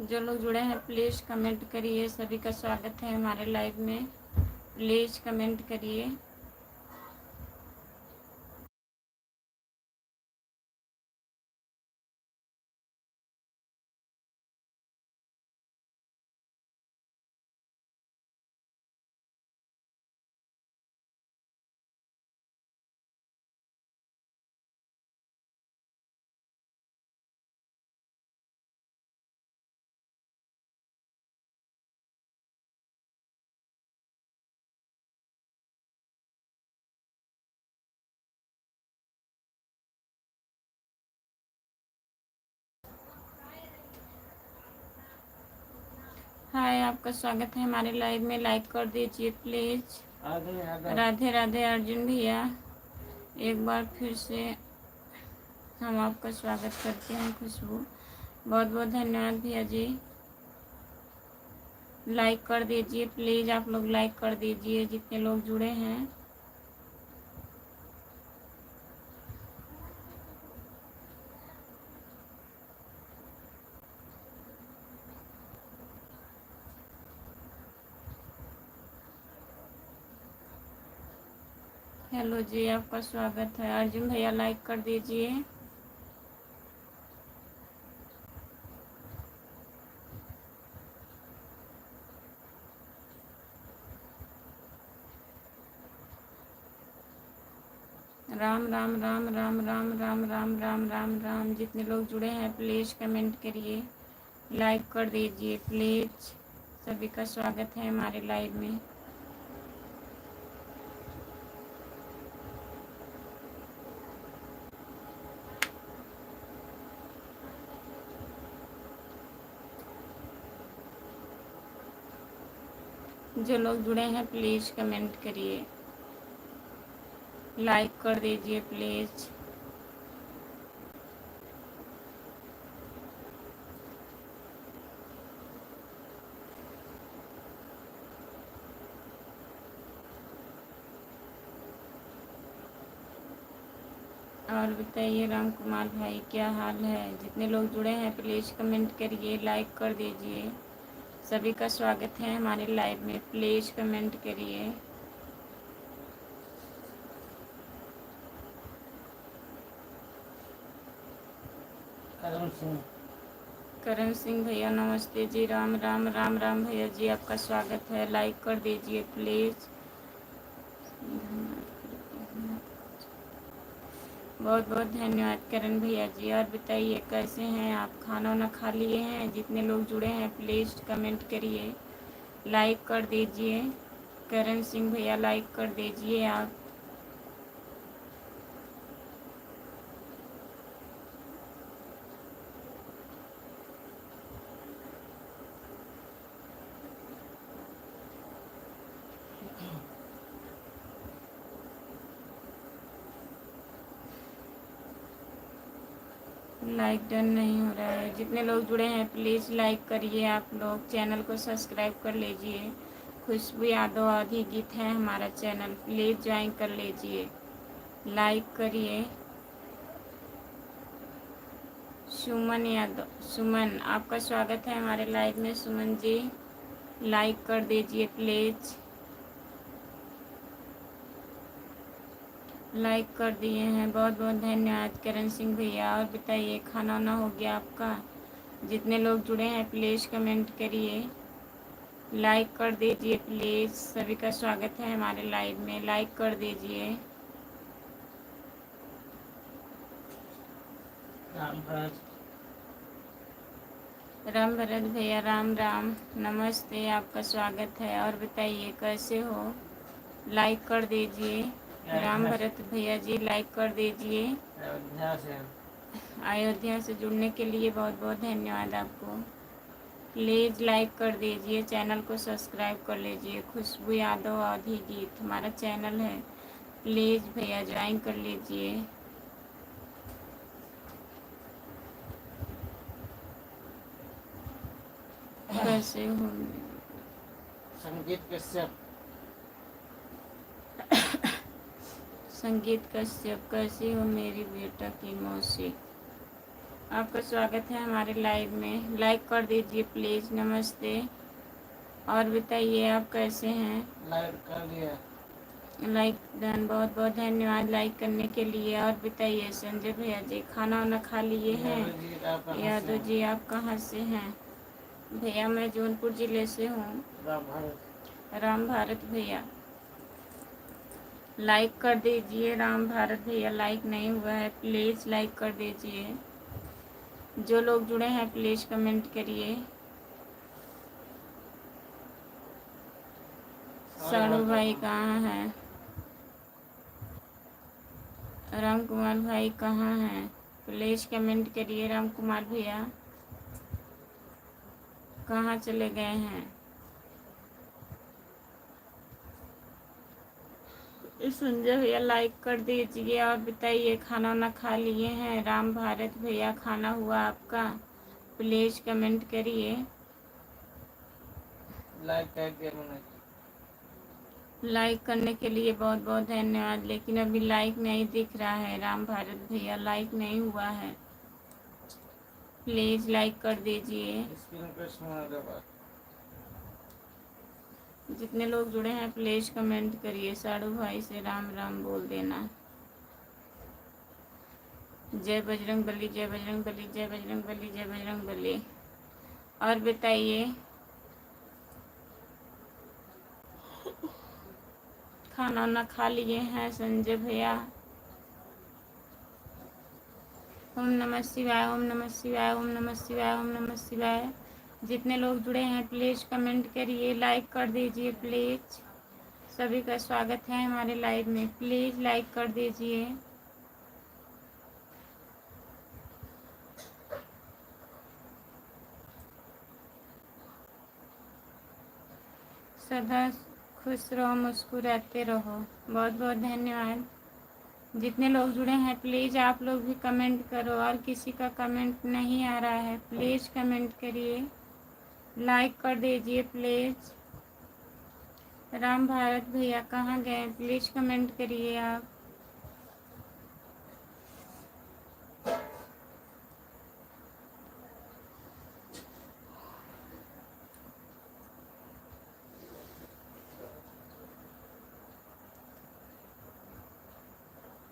जो लोग जुड़े हैं प्लीज़ कमेंट करिए। सभी का स्वागत है हमारे लाइव में। प्लीज़ कमेंट करिए। हाय, आपका स्वागत है हमारे लाइव में। लाइक कर दीजिए प्लीज़। राधे राधे अर्जुन भैया, एक बार फिर से हम आपका स्वागत करते हैं। खुशबू, बहुत बहुत धन्यवाद भैया जी। लाइक कर दीजिए प्लीज़, आप लोग लाइक कर दीजिए जितने लोग जुड़े हैं। हेलो जी, आपका स्वागत है। अर्जुन भैया लाइक कर दीजिए। राम राम राम राम राम राम राम राम राम राम। जितने लोग जुड़े हैं प्लीज़ कमेंट करिए, लाइक कर दीजिए प्लीज़। सभी का स्वागत है हमारे लाइव में। जो लोग जुड़े हैं प्लीज़ कमेंट करिए, लाइक कर दीजिए प्लीज़। और बताइए राम कुमार भाई, क्या हाल है? जितने लोग जुड़े हैं प्लीज़ कमेंट करिए, लाइक कर दीजिए। सभी का स्वागत है हमारे लाइव में। प्लीज़ कमेंट करिए। करण सिंह भैया नमस्ते जी। राम राम राम राम भैया जी, आपका स्वागत है। लाइक कर दीजिए प्लीज़। बहुत बहुत धन्यवाद करण भैया जी। और बताइए कैसे हैं आप? खाना वाना खा लिए हैं? जितने लोग जुड़े हैं प्लीज़ कमेंट करिए, लाइक कर दीजिए। करण सिंह भैया लाइक कर दीजिए आप। लाइक डन नहीं हो रहा है। जितने लोग जुड़े हैं प्लीज़ लाइक करिए। आप लोग चैनल को सब्सक्राइब कर लीजिए। खुशबू यादव आधी गीत है हमारा चैनल, प्लीज़ ज्वाइन कर लीजिए, लाइक करिए। सुमन यादव, सुमन आपका स्वागत है हमारे लाइव में। सुमन जी लाइक कर दीजिए प्लीज़। लाइक कर दिए हैं, बहुत बहुत धन्यवाद करण सिंह भैया। और बताइए खाना वाना हो गया आपका? जितने लोग जुड़े हैं प्लीज़ कमेंट करिए, लाइक कर दीजिए प्लीज़। सभी का स्वागत है हमारे लाइव में। लाइक कर दीजिए। राम भरत भैया राम राम नमस्ते, आपका स्वागत है। और बताइए कैसे हो? लाइक कर दीजिए। राम भरत भैया जी लाइक कर दीजिए। अयोध्या से जुड़ने के लिए बहुत बहुत धन्यवाद आपको। प्लीज़ लाइक कर दीजिए, चैनल को सब्सक्राइब कर लीजिए। खुशबू यादव आधी गीत हमारा चैनल है, प्लीज़ भैया ज्वाइन कर लीजिए। कैसे हो? संगीत कश्यप। संगीत कश्यप, कैसी हो मेरी बेटा की मौसी? आपका स्वागत है हमारे लाइव में। लाइक कर दीजिए प्लीज़। नमस्ते। और बताइए आप कैसे हैं? लाइव कर लिया। लाइक डन, बहुत बहुत धन्यवाद लाइक करने के लिए। और बताइए संजय भैया जी, खाना वाना खा लिए हैं? यादव जी आप कहाँ से यादव हैं? जी आप कहाँ से हैं? भैया मैं जौनपुर ज़िले से हूँ। राम भारत। राम भारत भैया लाइक कर दीजिए। राम भारत भैया लाइक नहीं हुआ है, प्लीज़ लाइक कर दीजिए। जो लोग जुड़े हैं प्लीज़ कमेंट करिए। साड़ू भाई कहाँ हैं? राम कुमार भाई कहाँ हैं? प्लीज़ कमेंट करिए। राम कुमार भैया कहाँ चले गए हैं? संजय भैया लाइक कर दीजिए। और बताइए खाना वाना खा लिए हैं? राम भारत भैया खाना हुआ आपका? प्लीज़ कमेंट करिए। लाइक कर दिया मैंने। लाइक करने के लिए बहुत बहुत धन्यवाद, लेकिन अभी लाइक नहीं दिख रहा है। राम भारत भैया लाइक नहीं हुआ है, प्लीज़ लाइक कर दीजिए। स्क्रीन पे होने के बाद जितने लोग जुड़े हैं प्लीज़ कमेंट करिए। साड़ू भाई से राम राम बोल देना। जय बजरंग बली, जय बजरंग बली, जय बजरंग बली, जय बजरंग बली। और बताइए खाना वाना खा लिए हैं संजय भैया? ओम नमः शिवाय, ओम नमः शिवाय, ओम नमः शिवाय, ओम नमः शिवाय। जितने लोग जुड़े हैं प्लीज़ कमेंट करिए, लाइक कर दीजिए प्लीज़। सभी का स्वागत है हमारे लाइव में, प्लीज़ लाइक कर दीजिए। सदा खुश रहो, मुस्कुराते रहो। बहुत बहुत धन्यवाद। जितने लोग जुड़े हैं प्लीज़ आप लोग भी कमेंट करो। और किसी का कमेंट नहीं आ रहा है, प्लीज़ कमेंट करिए, लाइक कर दीजिए प्लीज़। राम भारत भैया कहाँ गए? प्लीज़ कमेंट करिए आप।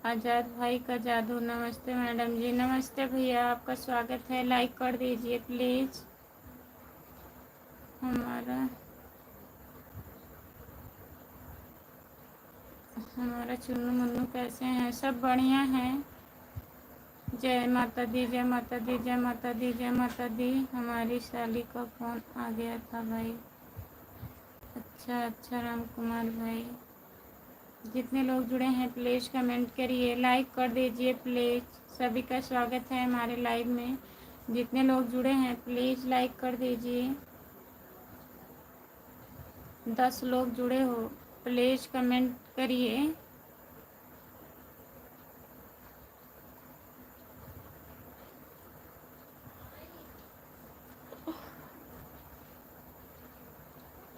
आज़ाद भाई का जादू, नमस्ते मैडम जी। नमस्ते भैया, आपका स्वागत है। लाइक कर दीजिए प्लीज़। हमारा चुन्नू मुन्नू कैसे हैं? सब बढ़िया हैं। जय माता दी, जय माता दी, जय माता दी, जय माता दी। हमारी साली का फ़ोन आ गया था भाई। अच्छा अच्छा राम कुमार भाई। जितने लोग जुड़े हैं प्लीज़ कमेंट करिए, लाइक कर दीजिए प्लीज़। सभी का स्वागत है हमारे लाइव में। जितने लोग जुड़े हैं प्लीज़ लाइक कर दीजिए। 10 लोग जुड़े हो, प्लीज़ कमेंट करिए।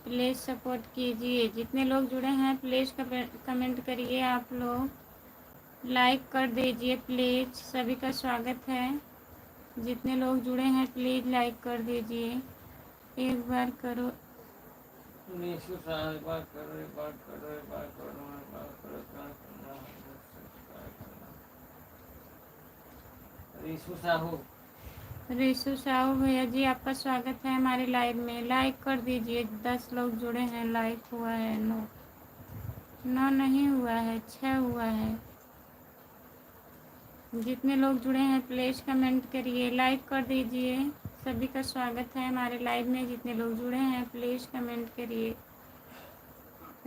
प्लीज़ सपोर्ट कीजिए। जितने लोग जुड़े हैं प्लीज़ कमेंट करिए। आप लोग लाइक कर दीजिए प्लीज़। सभी का स्वागत है। जितने लोग जुड़े हैं प्लीज़ लाइक कर दीजिए। एक बार करो। नीशु साहब बात करो, एक बात करो, एक बात करो, एक बात करो, रीशु साहू। रिशु साहू भैया जी आपका स्वागत है हमारे लाइव में। लाइक कर दीजिए। 10 लोग जुड़े हैं, लाइक हुआ है 9। 9 नहीं हुआ है, 6 हुआ है। जितने लोग जुड़े हैं प्लीज़ कमेंट करिए, लाइक कर दीजिए। सभी का स्वागत है हमारे लाइव में। जितने लोग जुड़े हैं प्लीज़ कमेंट करिए।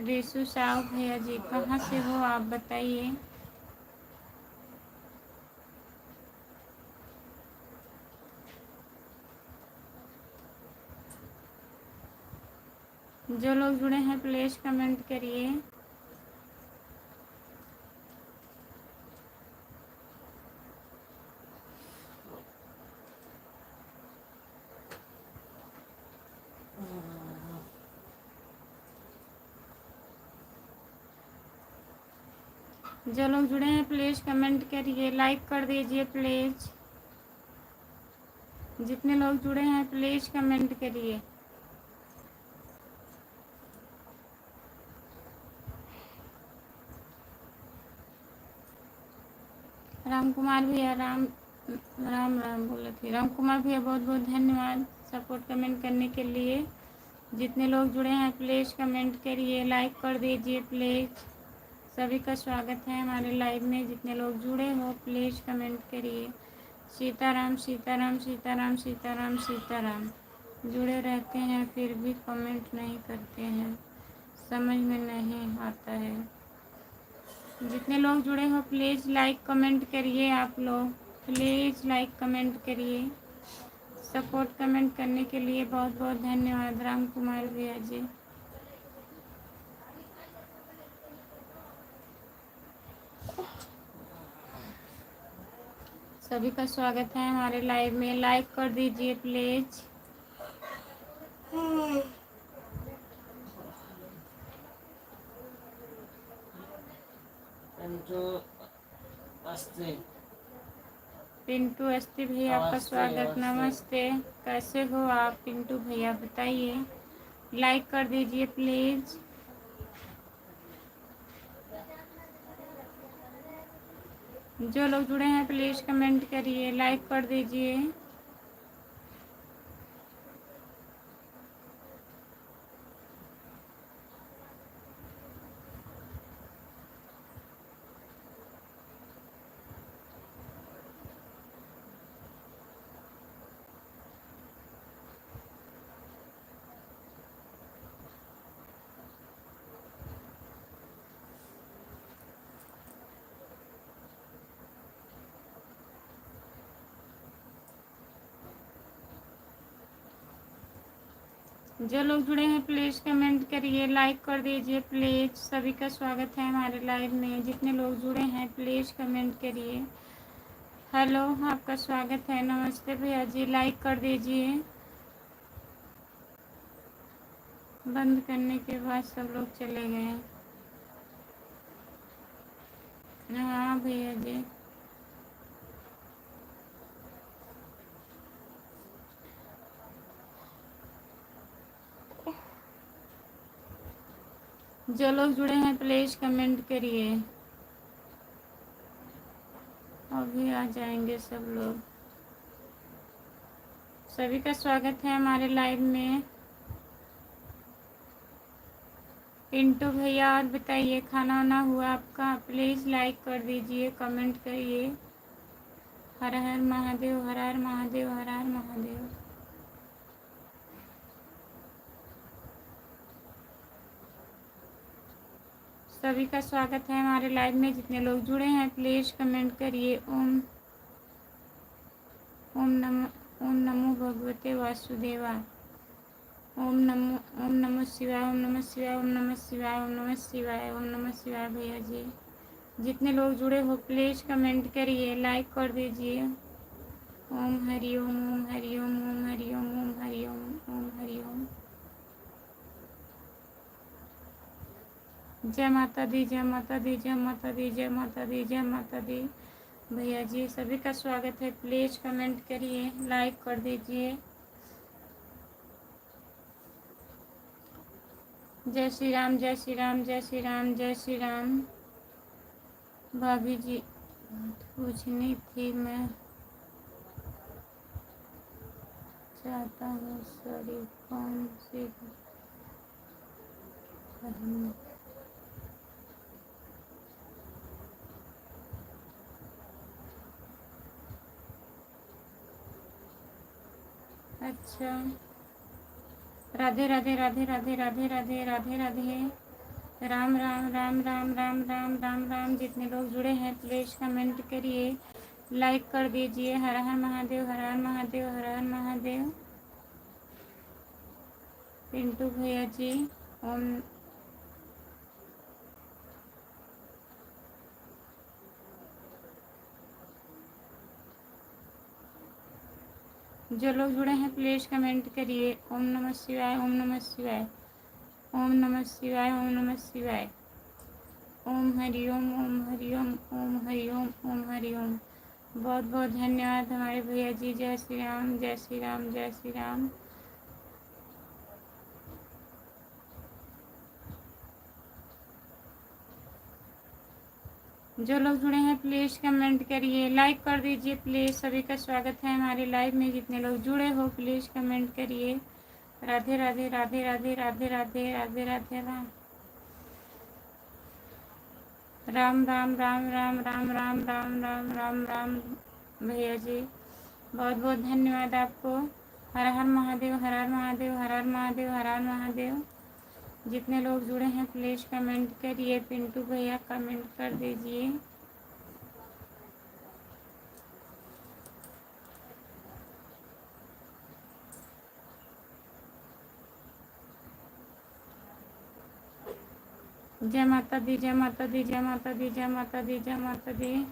रिशु साहू भैया जी कहाँ से हो आप बताइए। जो लोग जुड़े हैं प्लीज़ कमेंट करिए। जो लोग जुड़े हैं प्लीज़ कमेंट करिए, लाइक कर दीजिए प्लीज़। जितने लोग जुड़े हैं प्लीज़ कमेंट करिए। राम कुमार भैया राम राम राम बोला थी। राम कुमार भैया बहुत बहुत धन्यवाद सपोर्ट कमेंट करने के लिए। जितने लोग जुड़े हैं प्लीज़ कमेंट करिए, लाइक कर दीजिए प्लीज़। सभी का स्वागत है हमारे लाइव में। जितने लोग जुड़े हो प्लीज़ कमेंट करिए। सीताराम सीताराम सीताराम सीताराम सीताराम। जुड़े रहते हैं फिर भी कमेंट नहीं करते हैं, समझ में नहीं आता है। जितने लोग जुड़े हो प्लीज़ लाइक कमेंट करिए। आप लोग प्लीज़ लाइक कमेंट करिए। सपोर्ट कमेंट करने के लिए बहुत बहुत धन्यवाद राम कुमार भैया जी। सभी का स्वागत है हमारे लाइव में। लाइक कर दीजिए प्लीज़। अस्ते पिंटू अस्ति भैया आपका नमस्ते स्वागत। नमस्ते। नमस्ते, कैसे हो आप पिंटू भैया बताइए। लाइक कर दीजिए प्लीज़। जो लोग जुड़े हैं प्लीज़ कमेंट करिए, लाइक कर दीजिए। जो लोग जुड़े हैं प्लीज़ कमेंट करिए, लाइक कर दीजिए प्लीज़। सभी का स्वागत है हमारे लाइव में। जितने लोग जुड़े हैं प्लीज़ कमेंट करिए। हेलो, आपका स्वागत है। नमस्ते भैया जी, लाइक कर दीजिए। बंद करने के बाद सब लोग चले गए। हाँ भैया जी। जो लोग जुड़े हैं प्लीज़ कमेंट करिए। अभी आ जाएंगे सब लोग। सभी का स्वागत है हमारे लाइव में। पिंटू भैया और बताइए, खाना वाना हुआ आपका? प्लीज़ लाइक कर दीजिए, कमेंट करिए। हर हर महादेव, हर हर महादेव, हर हर महादेव। सभी का स्वागत है हमारे लाइव में। जितने लोग जुड़े हैं प्लीज़ कमेंट करिए। ओम नमो भगवते वासुदेवा। ओम नमो शिवाय, ओम नमः शिवाय, ओम नमः शिवाय, ओम नमः शिवाय, ओम नमः शिवाय भैया जी। जितने लोग जुड़े हो प्लीज़ कमेंट करिए, लाइक कर दीजिए। ओम हरि ओम, ओम हरि ओम, ओम हरि ओम, ओम हरि ओम, ओम हरि ओम। जय माता दी, जय माता दी, जय माता दी, जय माता दी, जय माता दी। भैया जी सभी का स्वागत है। प्लीज़ कमेंट करिए, लाइक कर दीजिए। जय श्री राम, जय श्री राम, जय श्री राम, जय श्री राम। भाभी जी पूछनी थी, मैं चाहता हूँ सॉरी कौन सी पहनना। अच्छा, राधे राधे राधे राधे राधे राधे राधे राधे। राम राम राम राम राम राम राम राम। जितने लोग जुड़े हैं प्लीज़ कमेंट करिए, लाइक कर दीजिए। हर हर महादेव, हर हर महादेव, हर हर महादेव। पिंटू भैया जी ओम। जो लोग जुड़े हैं प्लीज़ कमेंट करिए। ओम नमः शिवाय, ओम नमः शिवाय, ओम नमः शिवाय, ओम नमः शिवाय। ओम हरि ओम, ओम हरि ओम, ओम हरि ओम, ओम हरि ओम। बहुत बहुत धन्यवाद हमारे भैया जी। जय श्री राम, जय श्री राम, जय श्री राम। जो लोग जुड़े हैं प्लीज़ कमेंट करिए, लाइक कर दीजिए प्लीज़। सभी का स्वागत है हमारे लाइव में। जितने लोग जुड़े हो प्लीज़ कमेंट करिए। राधे राधे राधे राधे राधे राधे राधे राधे राम राम राम राम राम राम राम राम राम राम राम। भैया जी बहुत बहुत धन्यवाद आपको। हर हर महादेव, हर हर महादेव, हर हर महादेव, हर हर महादेव। जितने लोग जुड़े हैं प्लीज़ कमेंट करिए। पिंटू भैया कमेंट कर दीजिए। जय माता दी, जय माता दी, जय माता दी, जय माता दी, जय माता दी।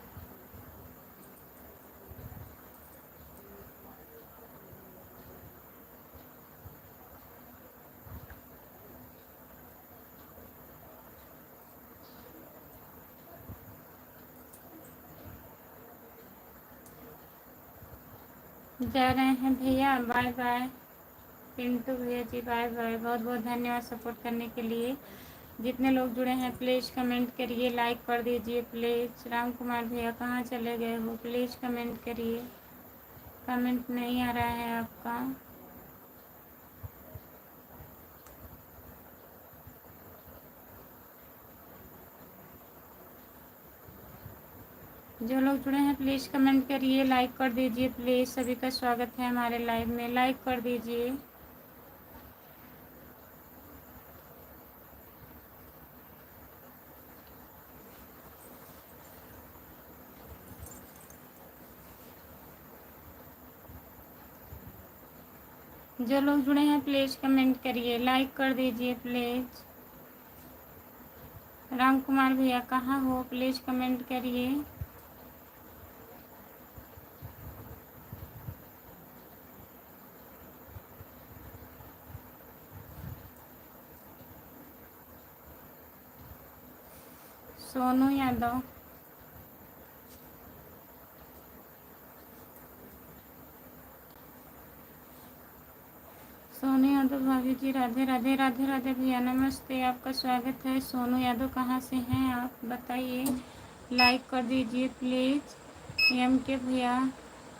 जा रहे हैं भैया, बाय बाय। पिंटू भैया जी बाय बाय। बहुत बहुत धन्यवाद सपोर्ट करने के लिए। जितने लोग जुड़े हैं प्लीज़ कमेंट करिए, लाइक कर दीजिए प्लीज़। राम कुमार भैया कहाँ चले गए हो? प्लीज़ कमेंट करिए। कमेंट नहीं आ रहा है आपका। जो लोग जुड़े हैं प्लीज़ कमेंट करिए, लाइक कर दीजिए प्लीज़। सभी का स्वागत है हमारे लाइव में, लाइक कर दीजिए। जो लोग जुड़े हैं प्लीज़ कमेंट करिए, लाइक कर दीजिए प्लीज़। राम कुमार भैया कहाँ हो? प्लीज़ कमेंट करिए। सोनू यादव, सोनू यादव भाभी जी राधे राधे राधे राधे। भैया नमस्ते, आपका स्वागत है। सोनू यादव कहाँ से हैं आप बताइए। लाइक कर दीजिए प्लीज़। एम के भैया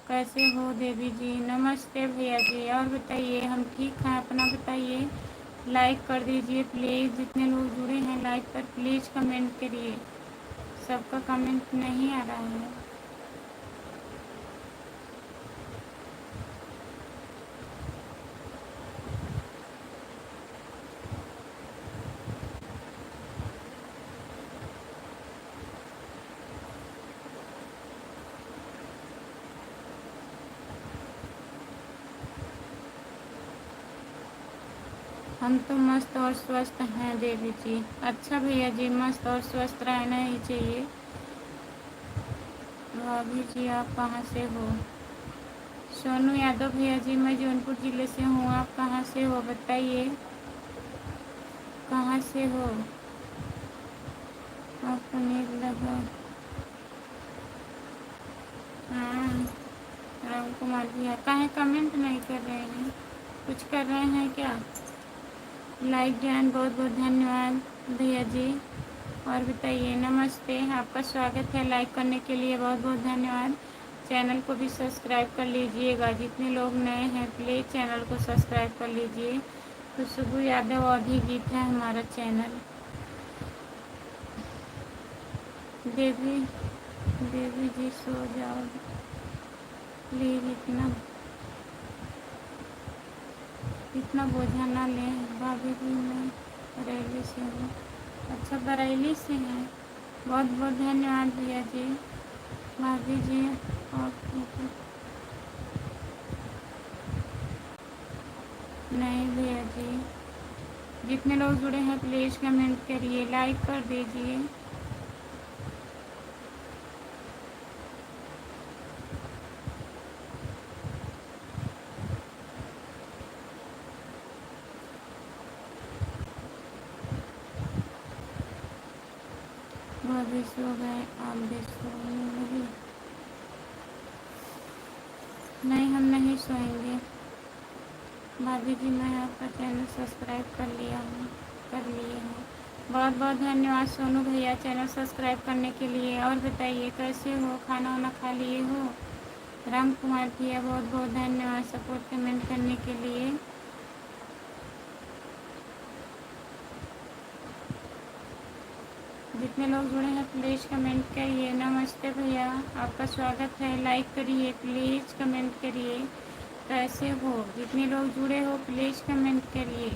कैसे हो? देवी जी नमस्ते भैया जी। और बताइए, हम ठीक हैं, अपना बताइए। लाइक कर दीजिए प्लीज़। जितने लोग जुड़े हैं लाइक पर प्लीज़ कमेंट करिए। सबका कमेंट नहीं आ रहा है। हम तो मस्त और स्वस्थ हैं देवी जी। अच्छा भैया जी, मस्त और स्वस्थ रहना ही चाहिए। भाभी जी आप कहाँ से हो? सोनू यादव भैया जी मैं जौनपुर ज़िले से हूँ। आप कहाँ से हो बताइए, कहाँ से हो? आपको नींद लगा? हाँ। राम कुमार भैया काहे कमेंट नहीं कर रहे हैं? कुछ कर रहे हैं क्या? लाइक ध्यान, बहुत बहुत धन्यवाद भैया जी। और बताइए, नमस्ते, आपका स्वागत है। लाइक करने के लिए बहुत बहुत धन्यवाद। चैनल को भी सब्सक्राइब कर लीजिएगा। जितने लोग नए हैं प्लीज़ चैनल को सब्सक्राइब कर लीजिए। खुशबू यादव अवधी गीत है हमारा चैनल। देवी देवी जी सो जाओ प्लीज़। इतना बोझा ना लें। भाभी जी मैं बरेली से हूँ। अच्छा बरेली से हैं। बहुत बहुत धन्यवाद भैया जी। भाभी जी और नहीं भैया जी। जितने लोग जुड़े हैं प्लीज़ कमेंट करिए, लाइक कर दीजिए। भाभी सो गए, आप भी सोने लगे। नहीं, हम नहीं सोएंगे। भाभी जी, मैं आपका चैनल सब्सक्राइब कर लिया हूँ, कर लिए हैं। बहुत बहुत धन्यवाद सोनू भैया चैनल सब्सक्राइब करने के लिए। और बताइए कैसे हो, खाना वाना खा लिए हो? राम कुमार भैया बहुत बहुत धन्यवाद सपोर्ट कमेंट करने के लिए। जितने लोग जुड़े हैं प्लीज़ कमेंट करिए। नमस्ते भैया, आपका स्वागत है। लाइक करिए, प्लीज़ कमेंट करिए कैसे हो। जितने लोग जुड़े हो प्लीज़ कमेंट करिए।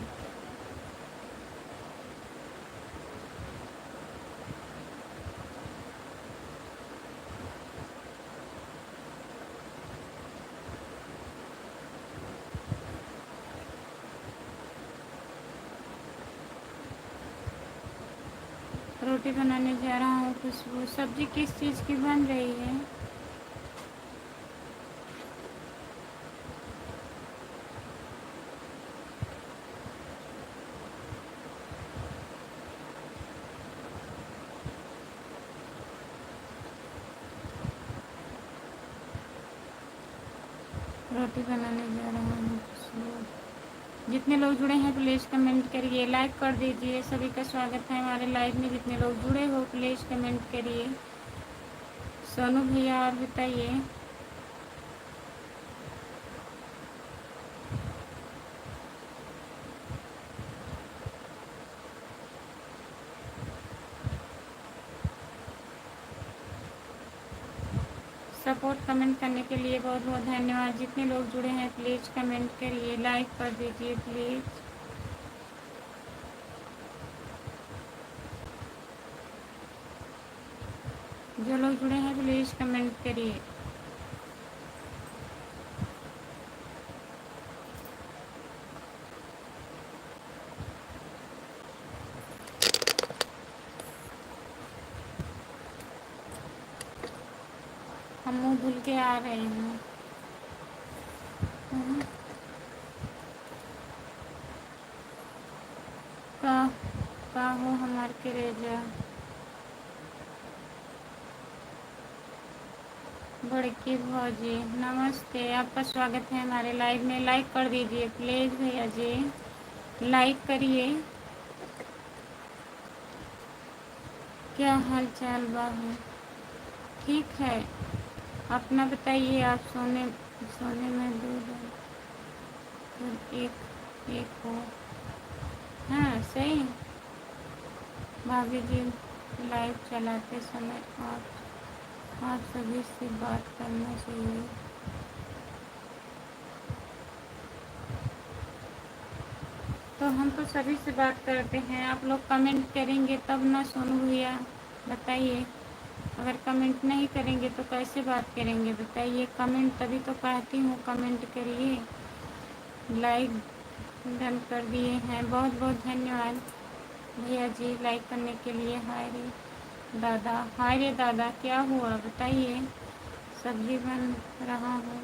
रोटी बनाने जा रहा हूँ खुशबू। सब्जी किस चीज़ की बन रही है? रोटी बनाने जा रहा हूँ खुशबू। जितने लोग जुड़े हैं प्लीज़ कमेंट करिए, लाइक कर दीजिए। सभी का स्वागत है हमारे लाइव में। जितने लोग जुड़े हो प्लीज़ कमेंट करिए। सोनू भैया और बताइए। सपोर्ट कमेंट करने के लिए बहुत बहुत धन्यवाद। जितने लोग जुड़े हैं प्लीज़ कमेंट करिए, लाइक कर दीजिए प्लीज़। जो लोग जुड़े हैं प्लीज़ कमेंट करिए। हम मुँह धुल के आ रहे हैं। का का हो हमार के रेजा बड़की भौजी। नमस्ते, आपका स्वागत है हमारे लाइव में। लाइक कर दीजिए प्लीज़ भैया जी, लाइक करिए। क्या हाल चाल बाबू? ठीक है, अपना बताइए। आप सोने सोने में दूध एक एक हो? हाँ सही। भाभी जी, लाइव चलाते समय आप सभी से बात करना चाहिए। तो हम तो सभी से बात करते हैं। आप लोग कमेंट करेंगे तब ना सोनू भैया, बताइए। अगर कमेंट नहीं करेंगे तो कैसे बात करेंगे बताइए। कमेंट तभी तो कहती हूँ, कमेंट करिए। लाइक डन कर दिए हैं, बहुत बहुत धन्यवाद भैया जी लाइक करने के लिए। हाय रे दादा, हाय रे दादा, क्या हुआ बताइए। सब्जी बन रहा हूँ।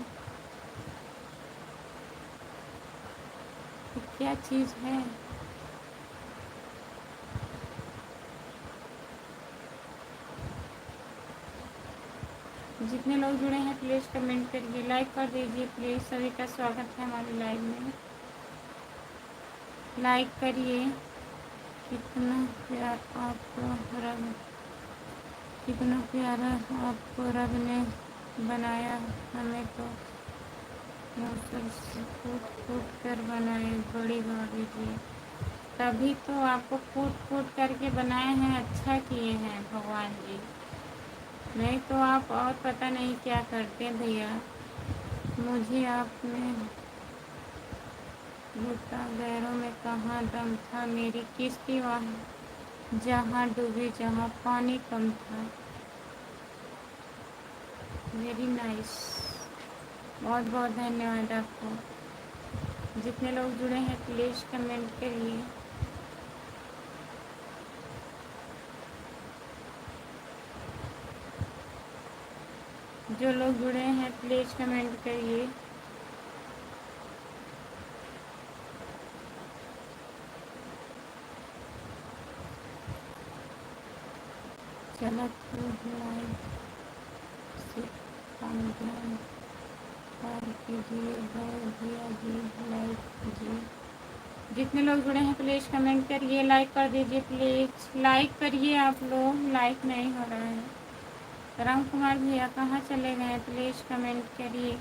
तो क्या चीज़ है? जितने लोग जुड़े हैं प्लीज़ कमेंट करिए, लाइक कर दीजिए प्लीज़। सभी का स्वागत है हमारे लाइव में। लाइक करिए। कितना प्यार आपको रब, कितना प्यारा आपको रब ने बनाया। हमें तो मोटर से कूट कूट कर बनाए बड़ी भाभी जी। तभी तो आपको कूट कूट करके बनाए हैं, अच्छा किए हैं भगवान जी। नहीं तो आप और पता नहीं क्या करते भैया। मुझे आपने घुटा गैरों में कहाँ दम था। मेरी किस्ती वहाँ जहाँ डूबी, जहाँ पानी कम था। वेरी नाइस, बहुत बहुत धन्यवाद आपको। जितने लोग जुड़े हैं प्लीज़ कमेंट करिए। जो लोग जुड़े हैं प्लीज़ कमेंट करिए। चला तो लाइव से काम ध्यान शेयर कीजिए भैया जी, लाइक कीजिए। जितने लोग जुड़े हैं प्लीज़ कमेंट करिए, लाइक कर दीजिए प्लीज़, लाइक करिए आप लोग, लाइक नहीं हो रहा है। राम कुमार भैया कहाँ चले गए, प्लीज़ कमेंट करिए।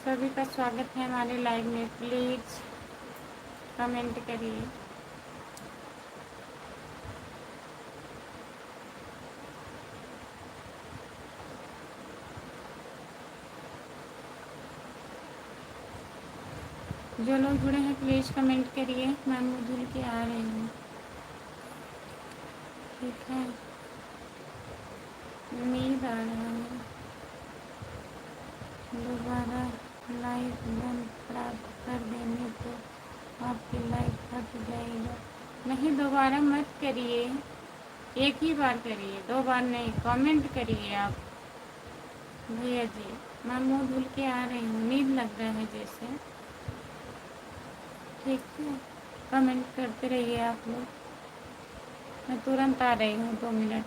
सभी का स्वागत है हमारे लाइव में, प्लीज़ कमेंट करिए। जो लोग जुड़े हैं प्लीज़ कमेंट करिए। मैं मुँह धुल के आ रही हूँ, ठीक है। नींद आ रहा है, दोबारा लाइव बंद प्राप्त कर देंगे तो आपकी लाइव कट जाएगा। नहीं, दोबारा मत करिए, एक ही बार करिए, 2 बार नहीं। कमेंट करिए आप भैया जी। मैं मुँह धुल के आ रही हूँ, नींद लग रहा है जैसे, ठीक है। कमेंट करते रहिए आप लोग, मैं तुरंत आ रही हूँ, 2 मिनट।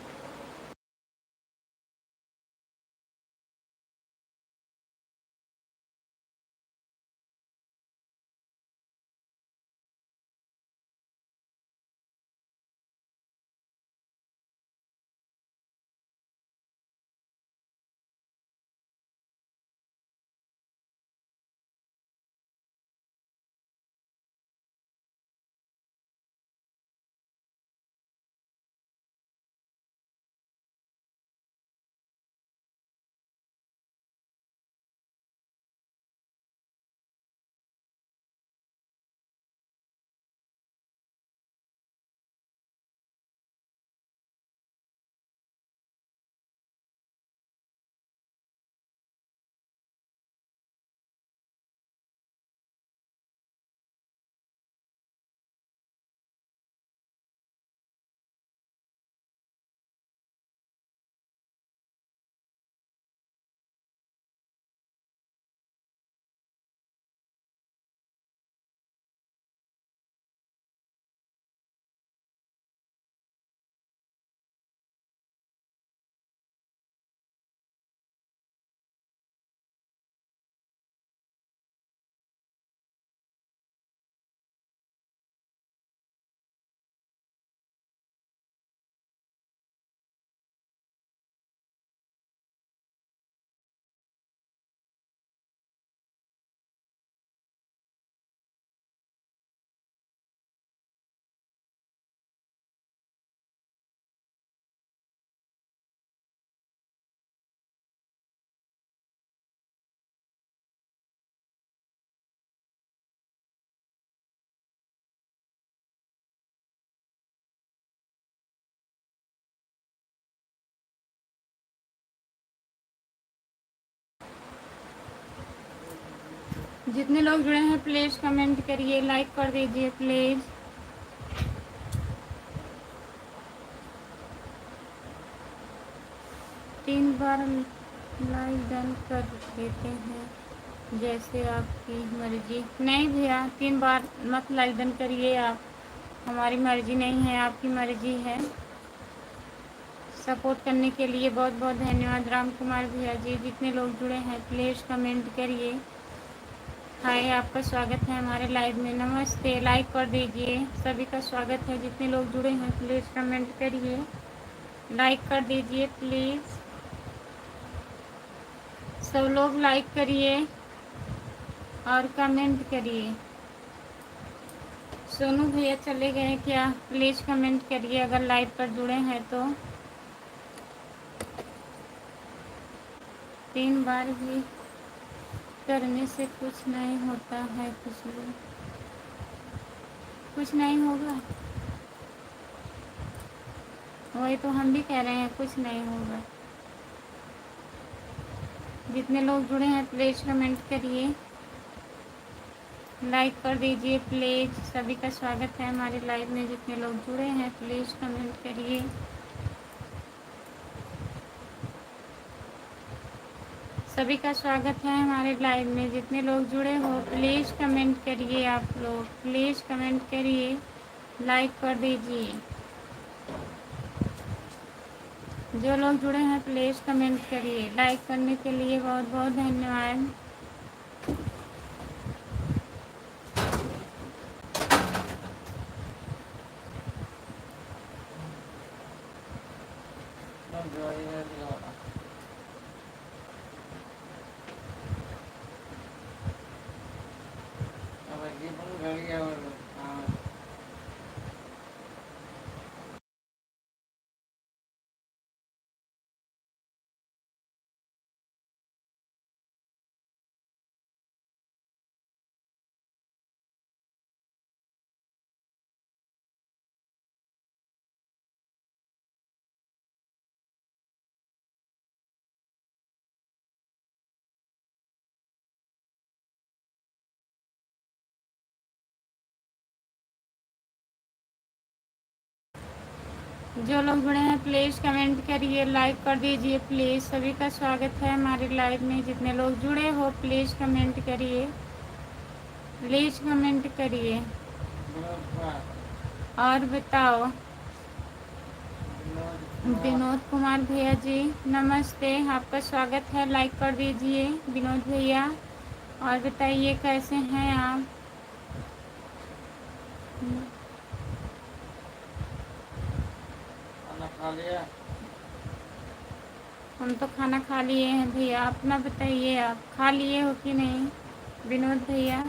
जितने लोग जुड़े हैं प्लीज़ कमेंट करिए, लाइक कर दीजिए प्लीज़। तीन बार लाइव डन कर देते हैं, जैसे आपकी मर्जी। नहीं भैया, 3 बार मत लाइव डन करिए आप, हमारी मर्जी नहीं है, आपकी मर्जी है। सपोर्ट करने के लिए बहुत बहुत धन्यवाद राम कुमार भैया जी। जितने लोग जुड़े हैं प्लीज़ कमेंट करिए। हाय, आपका स्वागत है हमारे लाइव में, नमस्ते। लाइक कर दीजिए, सभी का स्वागत है। जितने लोग जुड़े हैं प्लीज़ कमेंट करिए, लाइक कर दीजिए प्लीज़। सब लोग लाइक करिए और कमेंट करिए। सोनू भैया चले गए क्या? प्लीज़ कमेंट करिए अगर लाइव पर जुड़े हैं तो। 3 बार भी करने से कुछ नहीं होता है, कुछ नहीं होगा। वही तो हम भी कह रहे हैं, कुछ नहीं होगा। जितने लोग जुड़े हैं प्लीज़ कमेंट करिए, लाइक कर दीजिए प्लीज़। सभी का स्वागत है हमारे लाइव में। जितने लोग जुड़े हैं प्लीज़ कमेंट करिए। सभी का स्वागत है हमारे लाइव में। जितने लोग जुड़े हो प्लीज़ कमेंट करिए, आप लोग प्लीज़ कमेंट करिए, लाइक कर दीजिए। जो लोग जुड़े हैं प्लीज़ कमेंट करिए। लाइक करने के लिए बहुत बहुत धन्यवाद। जो लोग जुड़े हैं प्लीज़ कमेंट करिए, लाइक कर दीजिए प्लीज़। सभी का स्वागत है हमारे लाइव में। जितने लोग जुड़े हो प्लीज़ कमेंट करिए, प्लीज़ कमेंट करिए और बताओ। विनोद कुमार भैया जी नमस्ते, आपका स्वागत है। लाइक कर दीजिए विनोद भैया और बताइए कैसे हैं आप। खाना खा लिया? हम तो खाना खा लिए हैं भैया, अपना बताइए आप खा लिए हो कि नहीं विनोद भैया।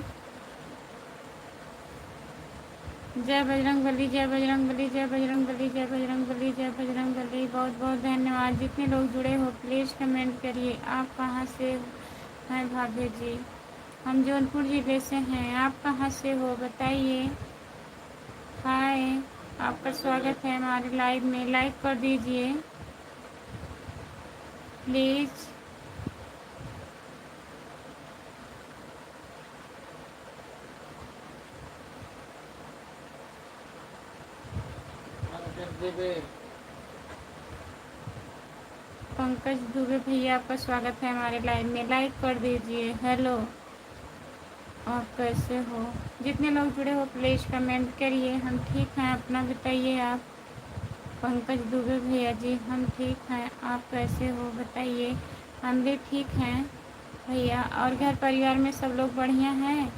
जय बजरंग बली, जय बजरंग बली, जय बजरंग बली, जय बजरंग बली, जय बजरंग बली। बहुत बहुत धन्यवाद। जितने लोग जुड़े हो प्लीज़ कमेंट करिए। आप कहाँ से हैं भाभी जी? हम जौनपुर ज़िले से हैं। आप कहाँ से हो बताइए। हाय, आपका स्वागत है हमारे लाइव में। लाइक कर दीजिए प्लीज़। पंकज दुबे भैया आपका स्वागत है हमारे लाइव में। लाइक कर दीजिए। हेलो, आप कैसे हो? जितने लोग जुड़े हो प्लीज़ कमेंट करिए। हम ठीक हैं, अपना बताइए आप। पंकज दुबे भैया जी हम ठीक हैं, आप कैसे हो बताइए। हम भी ठीक हैं भैया। और घर परिवार में सब लोग बढ़िया हैं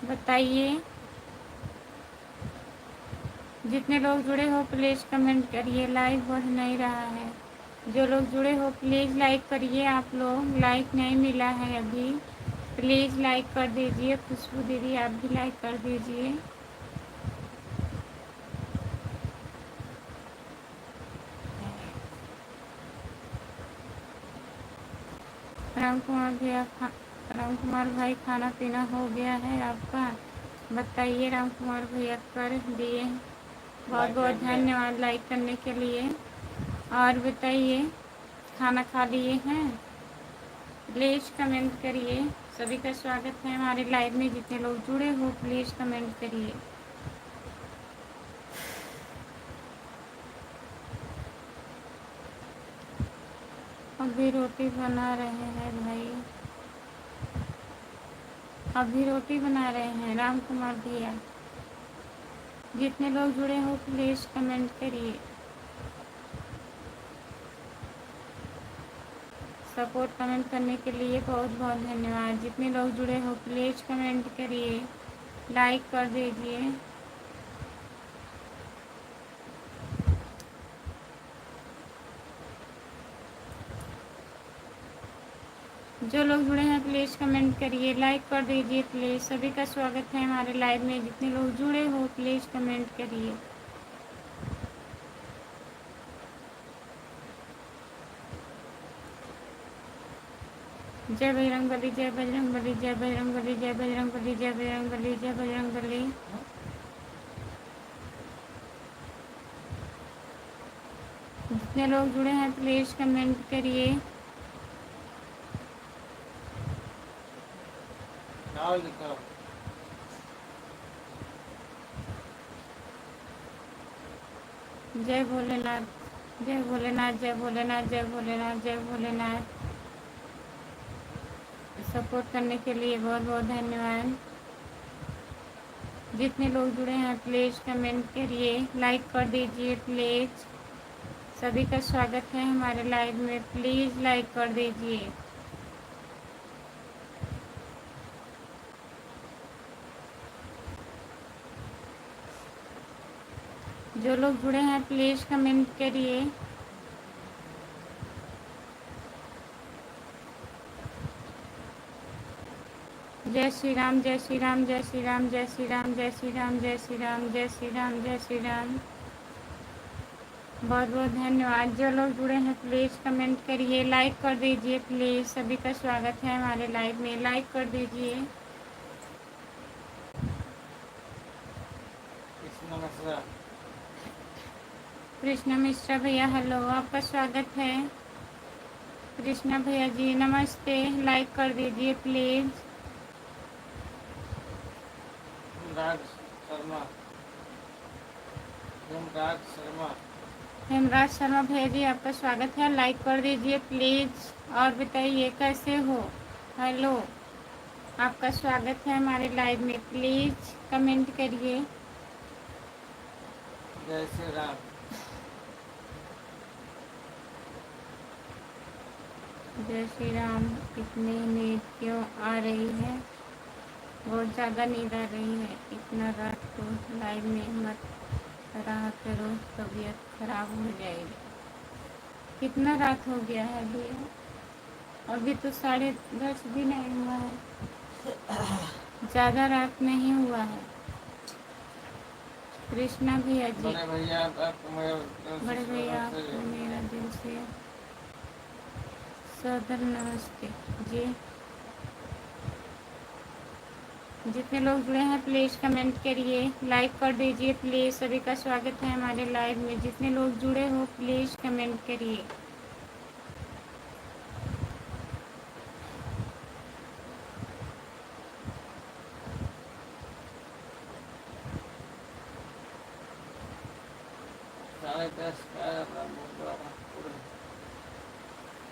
बताइए। जितने लोग जुड़े हो प्लीज़ कमेंट करिए। लाइव बढ़ नहीं रहा है। जो लोग जुड़े हो प्लीज़ लाइक करिए। आप लोग लाइक नहीं मिला है अभी, प्लीज़ लाइक कर दीजिए। खुशबू दीदी आप भी लाइक कर दीजिए। राम कुमार भैया राम कुमार भाई खाना पीना हो गया है आपका बताइए। राम कुमार भैया कर दिए, बहुत बहुत धन्यवाद लाइक करने के लिए। और बताइए खाना खा लिए हैं प्लीज़ कमेंट करिए। सभी का स्वागत है हमारे लाइव में। जितने लोग जुड़े हो प्लीज़ कमेंट करिए। अभी रोटी बना रहे हैं भाई, अभी रोटी बना रहे हैं राम कुमार भैया। जितने लोग जुड़े हो प्लीज़ कमेंट करिए। सपोर्ट कमेंट करने के लिए बहुत बहुत धन्यवाद। जितने लोग जुड़े हो प्लीज़ कमेंट करिए, लाइक कर दीजिए। जो लोग जुड़े हैं प्लीज़ कमेंट करिए, लाइक कर दीजिए प्लीज़। सभी का स्वागत है हमारे लाइव में। जितने लोग जुड़े हो प्लीज़ कमेंट करिए। जय बजरंग बली, जय बजरंग बली, जय बजरंग बली, जय बजरंग बली, जय बजरंग बली, जय बजरंग बली। जितने लोग जुड़े हैं प्लीज़ कमेंट करिए। जय भोलेनाथ, जय भोलेनाथ, जय भोलेनाथ, जय भोलेनाथ, जय भोलेनाथ। सपोर्ट करने के लिए बहुत बहुत धन्यवाद। जितने लोग जुड़े हैं प्लीज़ कमेंट करिए, लाइक कर दीजिए प्लीज़। सभी का स्वागत है हमारे लाइव में। प्लीज़ लाइक कर दीजिए। जो लोग जुड़े हैं प्लीज़ कमेंट करिए। जय श्री राम, जय श्री राम, जय श्री राम, जय श्री राम, जय श्री राम, जय श्री राम, जय श्री राम, जय श्री राम। बहुत बहुत धन्यवाद। जो लोग जुड़े हैं प्लीज़ कमेंट करिए, लाइक कर दीजिए प्लीज़। सभी का स्वागत है हमारे लाइव में, लाइक कर दीजिए। कृष्ण मिश्रा, कृष्णा मिश्रा भैया हेलो, आपका स्वागत है। कृष्णा भैया जी नमस्ते, लाइक कर दीजिए प्लीज़। हेमराज शर्मा, हेमराज शर्मा, हेमराज शर्मा भैया जी आपका स्वागत है, लाइक कर दीजिए प्लीज़। और बताइए कैसे हो। हेलो, आपका स्वागत है हमारे लाइव में, प्लीज़ कमेंट करिए। जय श्री राम, जय श्री राम। इतनी नींद क्यों आ रही है? बहुत ज़्यादा नींद आ रही है। इतना रात को लाइव में मत रहा करो, तबीयत खराब हो जाएगी। कितना रात हो गया है भैया? अभी तो 10:30 भी नहीं हुआ है, ज़्यादा रात नहीं हुआ है। कृष्णा भैया जी, बड़े भैया आपको मेरे दिल से बड़े भैया नमस्ते जी। आपको मेरा दिल से सदर नमस्ते जी। जितने लोग जुड़े हैं प्लीज़ कमेंट करिए, लाइक कर दीजिए प्लीज़। सभी का स्वागत है हमारे लाइव में। जितने लोग जुड़े हो प्लीज़ कमेंट करिए। साढ़े 10 का अपना बोल रहा हूँ।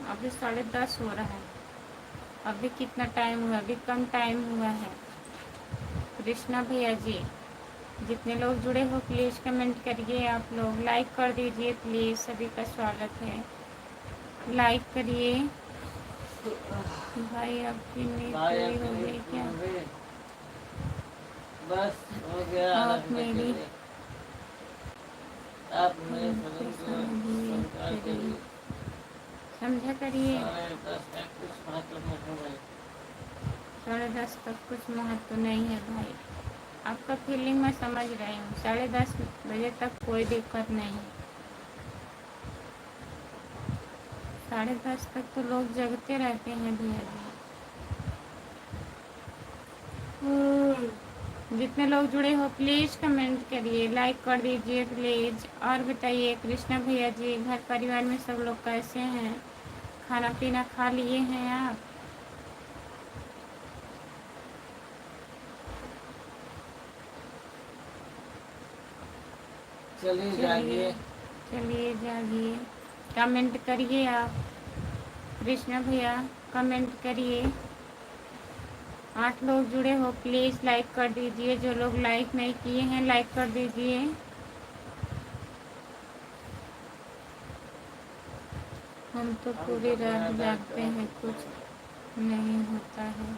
अभी 10:30 हो रहा है। अभी कितना टाइम हुआ? अभी कम टाइम हुआ है। कृष्णा भैया जी, जितने लोग जुड़े हो प्लीज़ कमेंट करिए। आप लोग लाइक कर दीजिए प्लीज़। सभी का स्वागत है, लाइक करिए। भाई आपकी नींद भाई पूरी आपकी हो नींद गई पूरी क्या? हो गई? बस हो गया आधा आप घंटे के मेरी लिए। आप मेरे नींद सदन को को समझिए स्वीकार करिए, करिए। समझा करिए। 10:30 का कुछ मतलब नहीं भाई। 10:30 तक कुछ महत्व नहीं है भाई। आपका फीलिंग मैं समझ रही हूँ। 10:30 बजे तक कोई दिक्कत नहीं है। 10:30 तक तो लोग जगते रहते हैं भैया जी। जितने लोग जुड़े हो प्लीज़ कमेंट करिए, लाइक कर दीजिए प्लीज़। और बताइए कृष्णा भैया जी, घर परिवार में सब लोग कैसे हैं? खाना पीना खा लिए हैं आप? चलिए चलिए जागिए। चलिए जागिए। कमेंट करिए आप। कृष्णा भैया कमेंट करिए। 8 लोग जुड़े हो प्लीज़ लाइक कर दीजिए। जो लोग लाइक नहीं किए हैं लाइक कर दीजिए। हम तो हम पूरी तो रात पूरा जागते हैं, कुछ नहीं होता है।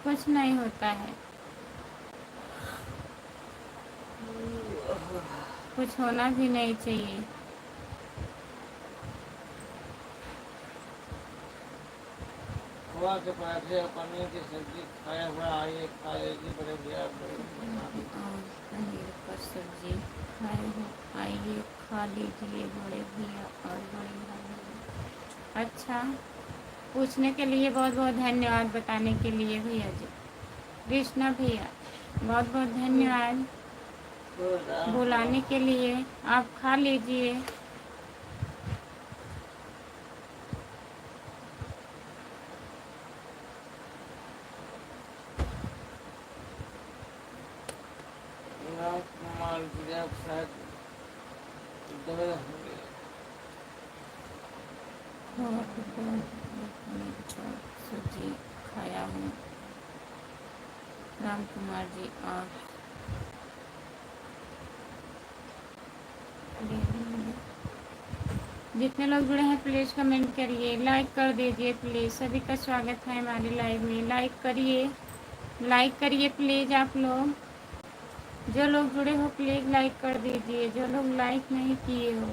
कुछ नहीं होता है, कुछ होना भी नहीं चाहिए। खोआ के पराठे और पनीर की सब्जी खाया हुआ, आइए खा लीजिए बड़े भैया बड़े भैया। और पनीर का सब्जी खाए हो, आइए खा लीजिए बड़े भैया और बड़ी भाभी। अच्छा, पूछने के लिए बहुत बहुत धन्यवाद, बताने के लिए भैया जी। कृष्णा भैया बहुत बहुत धन्यवाद बुलाने के लिए। आप खा लीजिए। राम कुमार जी आप शायद दबे होंगे। और पनीर का सब्जी खाया हूँ। राम कुमार जी और जितने लोग जुड़े हैं प्लीज़ कमेंट करिए, लाइक कर दीजिए प्लीज़। सभी का स्वागत है हमारे लाइव में। लाइक करिए प्लीज़ आप लोग। जो लोग जुड़े हो प्लीज़ लाइक कर दीजिए, जो लोग लाइक नहीं किए हो।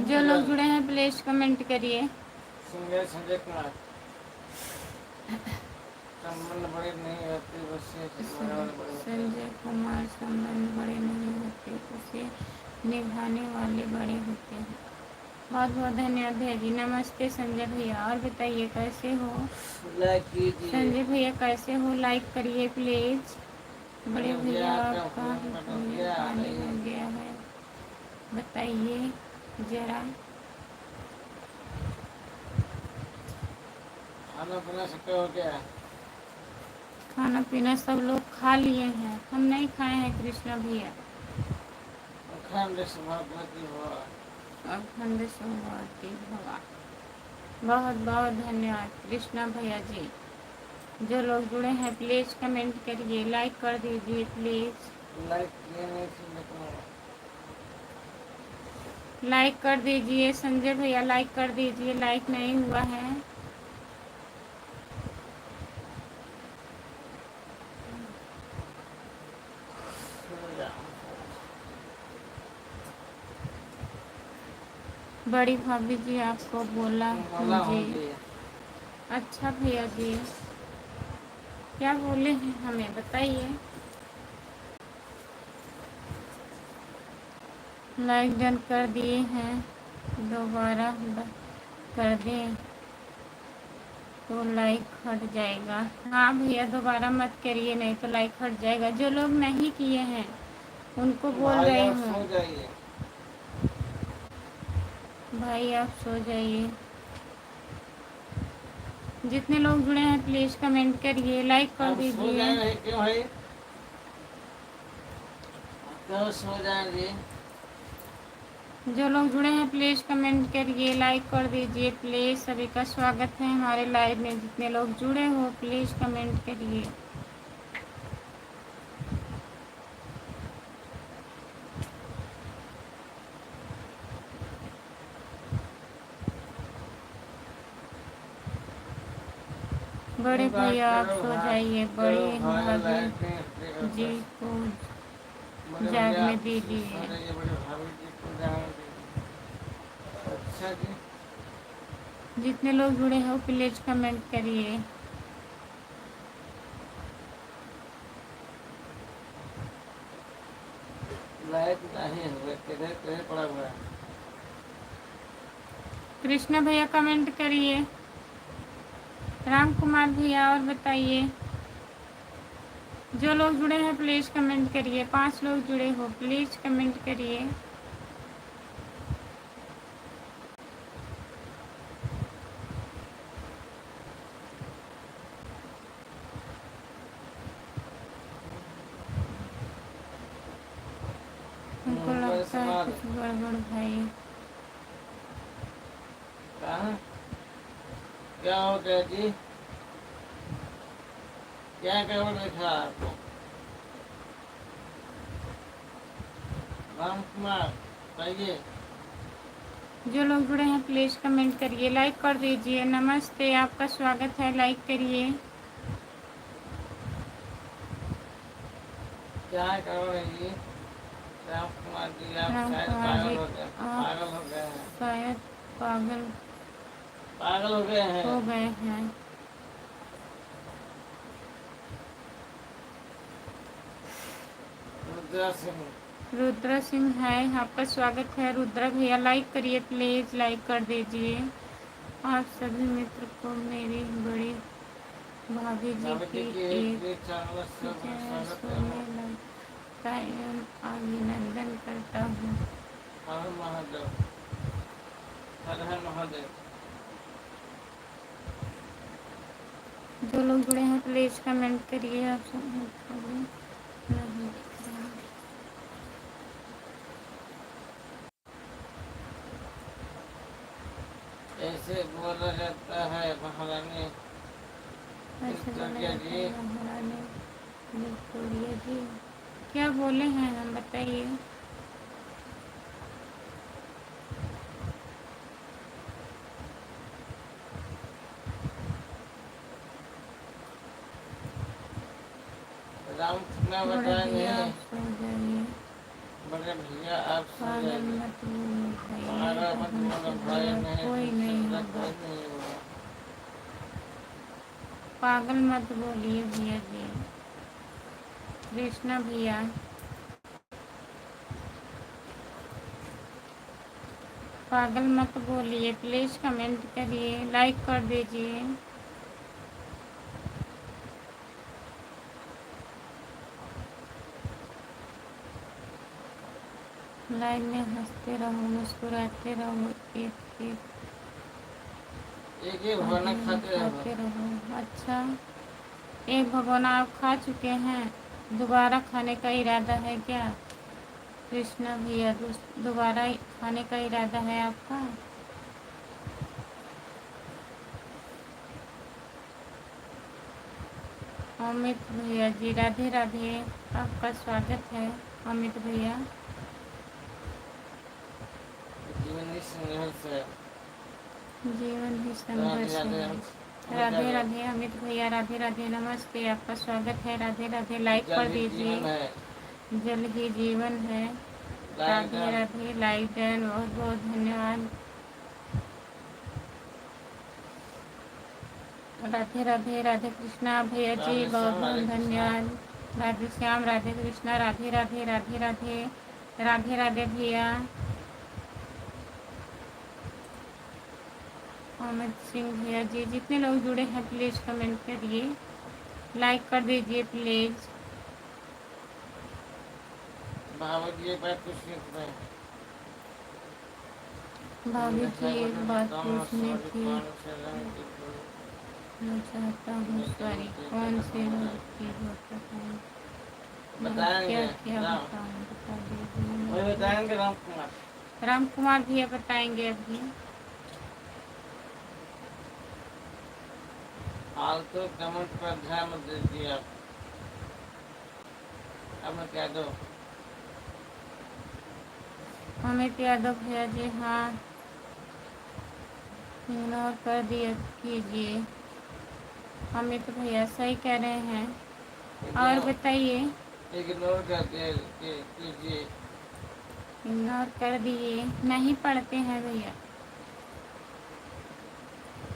जो लोग जुड़े हैं प्लीज़ कमेंट करिए। संजय कुमार संबंध बड़े नहीं होते, उससे निभाने वाले बड़े होते हैं। संजय कुमार संबंध बड़े नहीं होते, उसे निभाने वाले बड़े होते हैं। बहुत बहुत धन्यवाद भैया जी। नमस्ते संजय भैया। और बताइए कैसे हो? लाइक कीजिए। संजय भैया कैसे हो? लाइक करिए प्लीज़। बड़े भैया आपका पानी हो गया है, बताइए जरा। खाना पीना सबका हो गया? खाना पीना सब लोग खा लिए हैं, हम नहीं खाए हैं कृष्णा भैया। अखंड सभापति हुआ। अखंड सौभाग्य भवा। बहुत बहुत धन्यवाद कृष्णा भैया जी। जो लोग जुड़े हैं प्लीज़ कमेंट करिए, लाइक कर दीजिए प्लीज़। लाइक किए नहीं संजय कुमार। लाइक कर दीजिए संजय भैया, लाइक कर दीजिए। लाइक नहीं हुआ है। बड़ी भाभी जी आपको बोला मुझे। अच्छा भैया जी, क्या बोले हैं हमें बताइए। लाइक डन कर दिए हैं, दोबारा कर दें तो लाइक हट जाएगा। हाँ भैया दोबारा मत करिए, नहीं तो लाइक हट जाएगा। जो लोग नहीं किए हैं उनको बोल रही हूँ, भाई आप सो जाइए। जितने लोग जुड़े हैं प्लीज़ कमेंट करिए, लाइक कर दीजिए। क्यों है? क्यों सो जाएंगे? जो लोग जुड़े हैं प्लीज़ कमेंट करिए, लाइक कर दीजिए प्लीज़। सभी का स्वागत है हमारे लाइव में। जितने लोग जुड़े हो प्लीज़ कमेंट करिए। बड़े भैया आप सो जाइए, बड़ी भाभी जी को जागने दीजिए। अच्छा जी, जितने लोग जुड़े हो प्लीज़ कमेंट करिए। लाइक नहीं हुए, किधर किधर पड़ा हुआ है? कृष्णा भैया कमेंट करिए। राम कुमार भैया और बताइए। जो लोग जुड़े हैं प्लीज़ कमेंट करिए। 5 लोग जुड़े हो प्लीज़ कमेंट करिए। हमको लगता है कुछ गड़बड़ भाई। क्या हो गया जी? क्या गड़बड़ देखा आपको? राम कुमार बताइए। जो लोग जुड़े हैं प्लीज़ कमेंट करिए, लाइक कर दीजिए। नमस्ते, आपका स्वागत है, लाइक करिए। क्या गड़बड़ है जी? राम कुमार जी आप राम शायद कुमार पागल जी हो गए, पागल हो गए हैं, शायद पागल पागल हो गए हैं। हो गए हैं। रुद्रा सिंह रुद्रा सिंह है, आपका स्वागत है। रुद्रा भैया लाइक करिए प्लीज़, लाइक कर दीजिए। आप सभी मित्र को मेरी बड़ी भाभी जी की एक अभिनंदन करता हूँ। महादेव, हर हर महादेव। जो लोग जुड़े हैं प्लीज़ कमेंट करिए। आप सब नहीं दिख रहा। ऐसे बोला जाता है महारानी। ऐसे इंतजार बोला किया जाता जी। है हराने विक्टोरिया जी। क्या बोले हैं हम, बताइए। राम मैं बड़े बताया भैया नहीं। आप सो जाइए, बड़े भैया आप सो पागल जाइए। मत बोलो भाई, पागल अब मत हमसे बोलो भाई, बुरा नहीं कोई तुमसे नहीं बुरा होगा। कोई नहीं होगा। पागल मत बोलिए भैया जी। कृष्णा भैया, पागल मत बोलिए, प्लीज़ कमेंट करिए, लाइक कर दीजिए। लाइव में हंसते रहो, मुस्कुराते रहो, एक एक एक ही भगवान आदमी खाते रहो। खाते रहो। अच्छा, एक भगोना आप खा चुके हैं, दोबारा खाने का इरादा है क्या? कृष्णा भैया, दोबारा खाने का इरादा है आपका? अमित भैया जी, राधे राधे, आपका स्वागत है अमित भैया। जीवन ही संघर्ष है। जीवन ही राधे संघर्ष राधे। है। हमें क्या राधे दो? राधे अमित भैया, राधे राधे, नमस्ते, आपका स्वागत है। राधे राधे, लाइक जल कर ही दीजिए। जीवन है। जल ही जीवन है। Like Radhe Radhe, like done, बहुत बहुत धन्यवाद। राधे राधे, राधे कृष्णा भैया जी, राधे बहुत श्याम बहुत राधे कृष्णा। धन्यवाद। राधे श्याम, राधे कृष्णा, राधे राधे, राधे राधे, राधे राधे भैया। अमित सिंह भैया जी, जितने लोग जुड़े हैं प्लीज़ कमेंट करिए, लाइक कर दीजिए प्लीज़। भावत जी एक बात पूछनी तुम्हें। भाभी जी, एक बात कम पूछनी सॉरी थी। कौन से रंग की फूल मैं चाहता हूँ सॉरी, कौन से रोग की हो बताएं। मैं क्या बताएंगे। क्या राम बताऊँ, बता दीजिए। वही बताएंगे राम कुमार। राम कुमार भैया बताएंगे अभी। फालतू कमेंट पर ध्यान मत दीजिए आप। अब मैं कह दो। अमित यादव भैया जी, हाँ इग्नोर कर दिया कीजिए। अमित भैया सही कह रहे हैं। और बताइए। इग्नोर कर दे कीजिए। इग्नोर कर दिए, नहीं पढ़ते हैं भैया।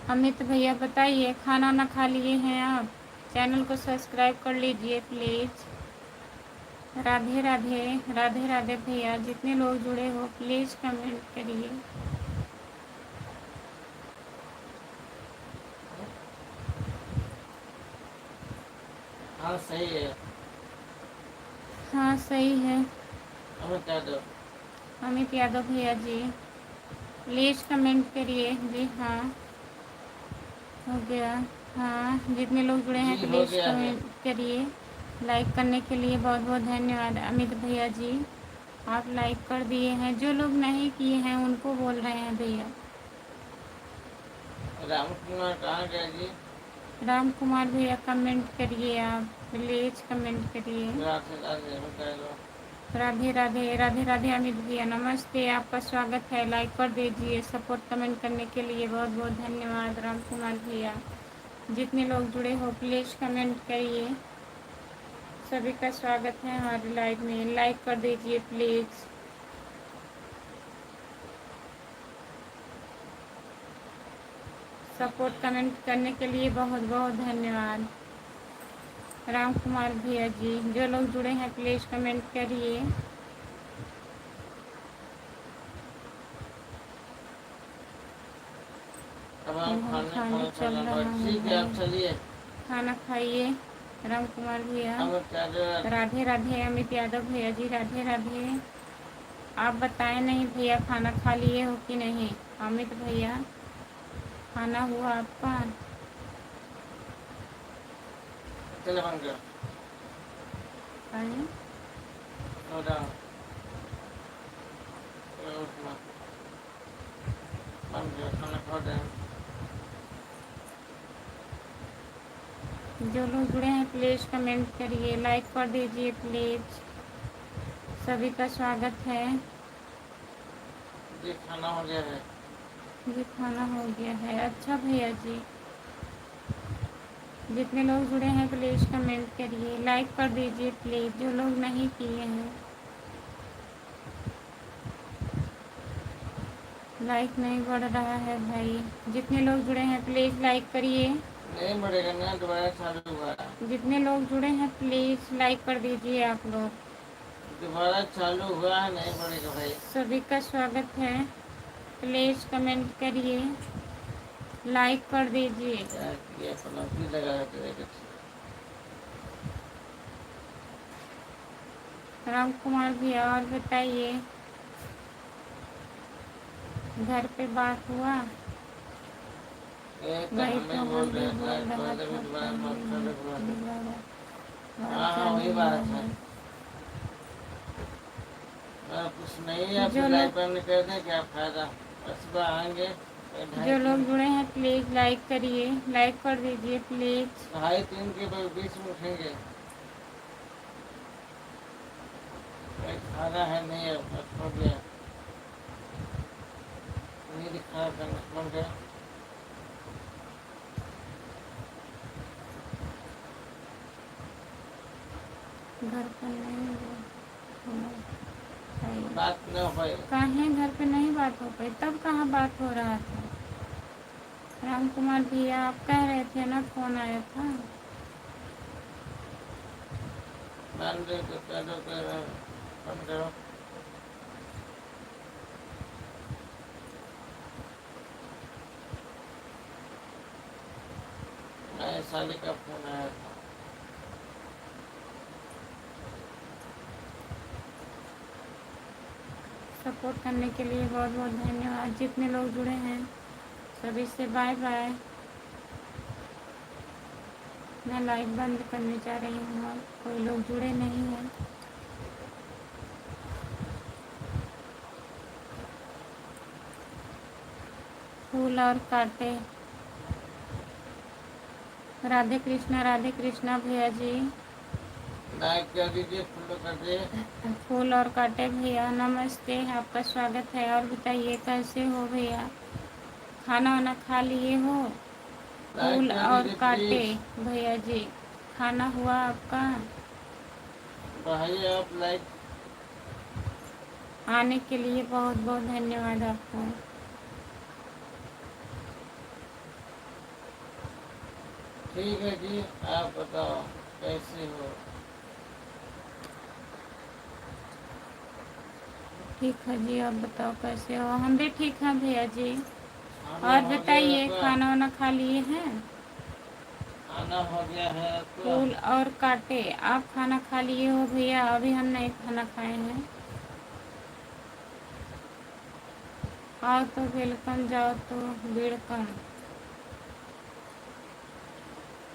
अमित भैया बताइए, खाना ना खा लिए हैं आप? चैनल को सब्सक्राइब कर लीजिए प्लीज़। राधे राधे, राधे राधे भैया, जितने लोग जुड़े हो प्लीज़ कमेंट करिए। हाँ सही है। हाँ सही है। अब मैं कह दो। अमित यादव भैया जी, प्लीज़ कमेंट करिए। जी हाँ, हो गया। हाँ, जितने लोग जुड़े हैं जी हो प्लीज़ गया है। कमेंट करिए। लाइक करने के लिए बहुत बहुत धन्यवाद अमित भैया जी, आप लाइक कर दिए हैं। जो लोग नहीं किए हैं उनको बोल रहे हैं भैया। राम कुमार कहाँ गया जी? राम कुमार भैया कमेंट करिए, आप प्लीज़ कमेंट करिए। राधे राधे मैं कह दो। राधे राधे, राधे राधे अमित भैया, नमस्ते, आपका स्वागत है। लाइक कर दीजिए, सपोर्ट कमेंट करने के लिए बहुत बहुत धन्यवाद राम कुमार भैया। जितने लोग जुड़े हो प्लीज़ कमेंट करिए। सभी का स्वागत है हमारे लाइव में, लाइक कर दीजिए प्लीज़। सपोर्ट कमेंट करने के लिए बहुत बहुत धन्यवाद राम कुमार भैया जी। जो लोग जुड़े हैं प्लीज़ कमेंट करिए। अब हम खाने चल खाना रहा हूँ ठीक है आप भाई, चलिए। खाना खाइए राम कुमार भैया। अब मैं कह दो। राधे राधे अमित यादव भैया जी, राधे राधे। आप बताएं नहीं भैया, खाना खा लिए हो कि नहीं? अमित भैया, खाना हुआ आपका? चलो बंद करो। खाएं। सो जाओ। चलो उठना। बंद करो खाना खा दें। जो लोग जुड़े हैं प्लीज़ कमेंट करिए, लाइक कर दीजिए प्लीज़। सभी का स्वागत है। जी खाना हो गया है। जी खाना हो गया है। अच्छा भैया जी, जितने लोग जुड़े हैं प्लीज़ कमेंट करिए, लाइक कर दीजिए प्लीज़, जो लोग नहीं किए हैं। लाइक नहीं बढ़ रहा है भाई। जितने लोग जुड़े हैं प्लीज़ लाइक करिए। नहीं बढ़ेगा ना, दोबारा चालू हुआ है। जितने लोग जुड़े हैं प्लीज़ लाइक कर दीजिए आप लोग। दोबारा चालू हुआ है, नहीं बढ़ेगा भाई। सभी का स्वागत है। प्लीज़ कमेंट करिए, लाइक कर दीजिए। क्या किया, पनौती लगा है तेरे कुछ। राम कुमार भैया और बताइए, घर पे बात हुआ? ये तो भाई हमें तो बोल हम भी रहे हैं बोल लाइक रहा कर दे, था दोबारा मत कर दे, दोबारा। बात हाँ चालू वही हुआ बात है। है। कुछ नहीं है, जो फिर लाइक लोग बंद कर दें, क्या फायदा। बस सुबह आएंगे जो लोग जुड़े हैं प्लीज़ लाइक करिए, लाइक कर दीजिए प्लीज़। 2:30-3 के बीच में उठेंगे। कोई खाना है नहीं है, बस हो गया। नींद खराब करना छोड़ गया। घर पर नहीं होना चाहिए। बात न हो पाई। काहे घर पे नहीं बात हो पाई? तब कहाँ बात हो रहा था? राम कुमार भैया आप कह रहे थे ना, फोन आया था। बंद तो कर दो, बंद करो। मैं साली का फोन आया था। सपोर्ट करने के लिए बहुत बहुत धन्यवाद। जितने लोग जुड़े हैं सभी से बाय बाय। मैं लाइव बंद करने जा रही हूँ, और कोई लोग जुड़े नहीं हैं। फूल और कांटे। राधे कृष्णा भैया जी। लाइक कर दीजिए, फॉलो कर दीजिए। फूल और कांटे भैया नमस्ते, आपका स्वागत है। और बताइए कैसे हो भैया? खाना वाना खा लिए हो? लाइक फूल कर और दीजिए कांटे प्लीज। भैया जी, खाना हुआ आपका? भाई आप लाइक। आने के लिए बहुत बहुत धन्यवाद आपको। ठीक है जी, आप बताओ कैसे हो। ठीक है जी, आप बताओ कैसे हो? हम भी ठीक हैं भैया जी। खाना और हो गया बताइए आपका? खाना वाना खा लिए हैं? खाना हो गया है आपका? फूल और कांटे आप खाना खा लिए हो भैया? अभी हम नहीं खाना खाए हैं। आओ तो वेलकम, जाओ तो वेलकम।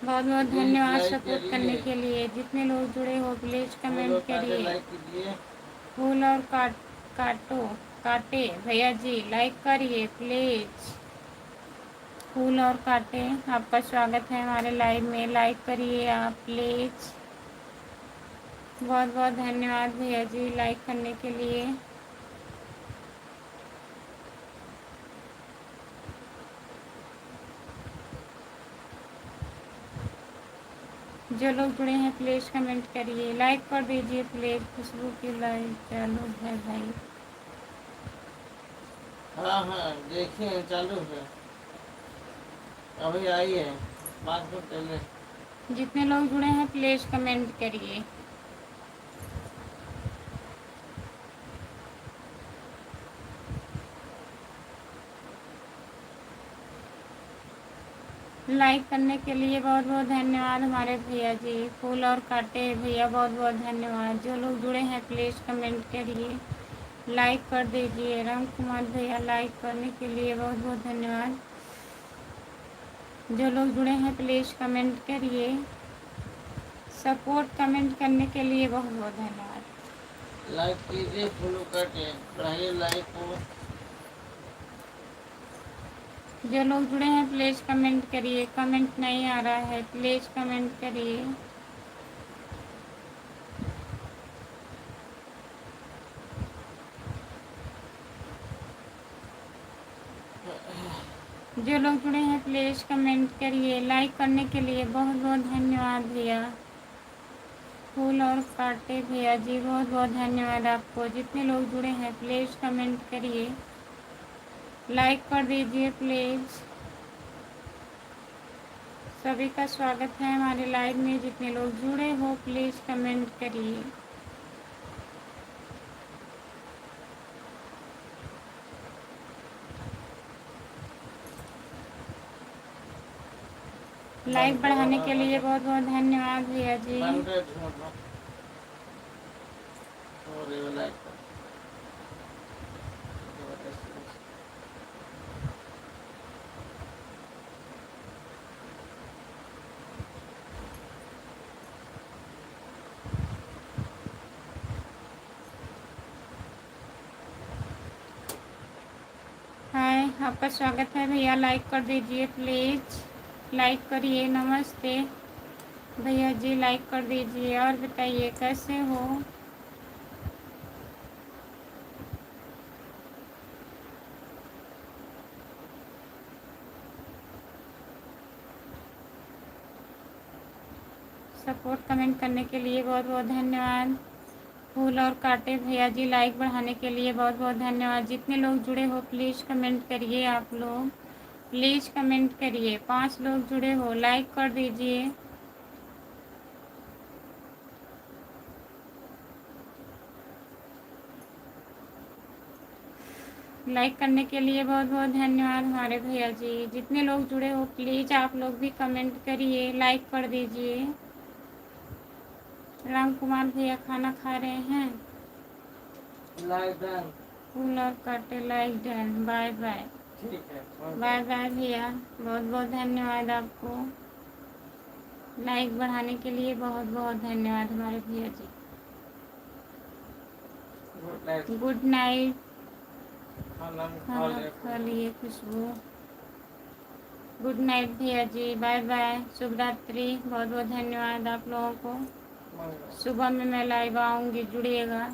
बहुत बहुत प्लीज धन्यवाद लाइक सपोर्ट करने करिए। के लिए। जितने लोग जुड़े हो प्लीज़ फॉलो कमेंट कर करिए। लाइक कीजिए। फूल और काटो काटे भैया जी लाइक करिए प्लीज़। फूल और काटे आपका स्वागत है हमारे लाइव में, लाइक करिए आप प्लीज़। बहुत बहुत धन्यवाद भैया जी लाइक करने के लिए। जो लोग जुड़े हैं प्लीज़ कमेंट करिए, लाइक कर दीजिए प्लीज़। खुशबू की लाइव चालू है भाई। हाँ हाँ देखिए चालू है, अभी आई है 5 मिनट पहले। जितने लोग जुड़े हैं प्लीज़ कमेंट करिए। लाइक करने के लिए बहुत बहुत धन्यवाद हमारे भैया जी। फूल और कांटे भैया बहुत बहुत धन्यवाद। जो लोग जुड़े हैं प्लीज़ कमेंट करिए, लाइक कर दीजिए। राम कुमार भैया लाइक करने के लिए बहुत बहुत धन्यवाद। जो लोग जुड़े हैं प्लीज़ कमेंट करिए। सपोर्ट कमेंट करने के लिए बहुत बहुत धन्यवाद। लाइक कीजिए, फॉलो करके बढ़ाइए लाइक को। जो लोग जुड़े हैं प्लीज़ कमेंट करिए, कमेंट नहीं आ रहा है, प्लीज़ कमेंट करिए। जो लोग जुड़े हैं प्लीज़ कमेंट करिए। लाइक करने के लिए बहुत बहुत धन्यवाद भैया। फूल और कांटे भैया जी बहुत बहुत धन्यवाद आपको। जितने लोग जुड़े हैं प्लीज़ कमेंट करिए, लाइक कर दीजिए प्लीज़। सभी का स्वागत है हमारे लाइव में। जितने लोग जुड़े हो प्लीज़ कमेंट करिए। लाइव बढ़ाने के लिए बहुत बहुत धन्यवाद भैया जी। हाय, आपका स्वागत है भैया। लाइक कर दीजिए प्लीज़, लाइक करिए। नमस्ते भैया जी, लाइक कर दीजिए। और बताइए कैसे हो? सपोर्ट कमेंट करने के लिए बहुत बहुत धन्यवाद। फूल और कांटे भैया जी, लाइक बढ़ाने के लिए बहुत बहुत धन्यवाद। जितने लोग जुड़े हो प्लीज़ कमेंट करिए। आप लोग प्लीज़ कमेंट करिए। 5 लोग जुड़े हो, लाइक कर दीजिए। लाइक करने के लिए बहुत बहुत धन्यवाद हमारे भैया जी। जितने लोग जुड़े हो प्लीज़ आप लोग भी कमेंट करिए, लाइक कर दीजिए। राम कुमार भैया खाना खा रहे हैं। फूल और कांटे लाइक डन। Bye bye. ठीक है, बाय बाय भैया, बहुत बहुत धन्यवाद आपको। लाइक बढ़ाने के लिए बहुत बहुत धन्यवाद हमारे भैया जी। Good night. खाना खा लिए खुशबू। गुड नाइट भैया जी, बाय बाय, शुभ रात्रि। बहुत बहुत धन्यवाद आप लोगों को। सुबह में मैं लाइव आऊँगी, जुड़िएगा।